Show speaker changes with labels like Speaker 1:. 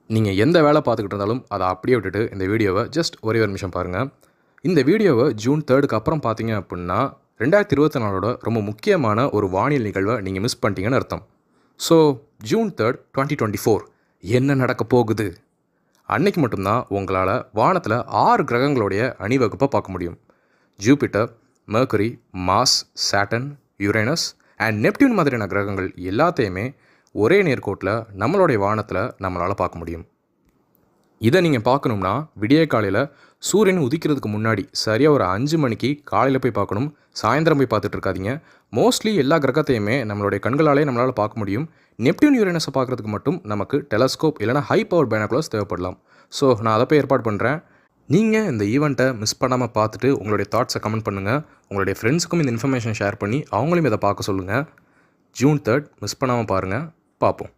Speaker 1: நீங்கள் எந்த வேலை பார்த்துக்கிட்டு இருந்தாலும் அதை அப்படியே விட்டுட்டு இந்த வீடியோவை ஜஸ்ட் ஒரே ஒரு நிமிஷம் பாருங்கள். இந்த வீடியோவை ஜூன் 3க்கு அப்புறம் பார்த்தீங்க அப்படின்னா 2024 ரொம்ப முக்கியமான ஒரு வானியல் நிகழ்வை நீங்கள் மிஸ் பண்ணிட்டீங்கன்னு அர்த்தம். ஸோ ஜூன் 3, 2024 என்ன நடக்க போகுது? அன்னைக்கு மட்டும்தான் உங்களால் வானத்தில் 6 கிரகங்களுடைய அணிவகுப்பை பார்க்க முடியும். Jupiter, Mercury, Mars, Saturn, Uranus and Neptune மாதிரியான கிரகங்கள் எல்லாத்தையுமே ஒரே நேர்கோட்டில் நம்மளுடைய வானத்தில் நம்மளால் பார்க்க முடியும். இதை நீங்கள் பார்க்கணும்னா விடிய காலையில் சூரியன் உதிக்கிறதுக்கு முன்னாடி சரியாக ஒரு 5 மணிக்கு காலையில் போய் பார்க்கணும். சாயந்தரம் போய் பார்த்துட்டு இருக்காதீங்க. மோஸ்ட்லி எல்லா கிரகத்தையுமே நம்மளுடைய கண்களாலே நம்மளால் பார்க்க முடியும். நெப்டியூன், யுரேனஸை பார்க்குறதுக்கு மட்டும் நமக்கு டெலஸ்கோப் இல்லைனா ஹை பவர் பைனாகுலர்ஸ் தேவைப்படலாம். ஸோ நான் அதை போய் ஏற்பாடு பண்ணுறேன். நீங்கள் இந்த ஈவெண்ட்டை மிஸ் பண்ணாமல் பார்த்துட்டு உங்களுடைய தாட்ஸை கமெண்ட் பண்ணுங்கள். உங்களுடைய ஃப்ரெண்ட்ஸுக்கும் இந்த இன்ஃபர்மேஷன் ஷேர் பண்ணி அவங்களையும் இதை பார்க்க சொல்லுங்கள். ஜூன் 3 மிஸ் பண்ணாமல் பாருங்கள். பார்ப்போம்.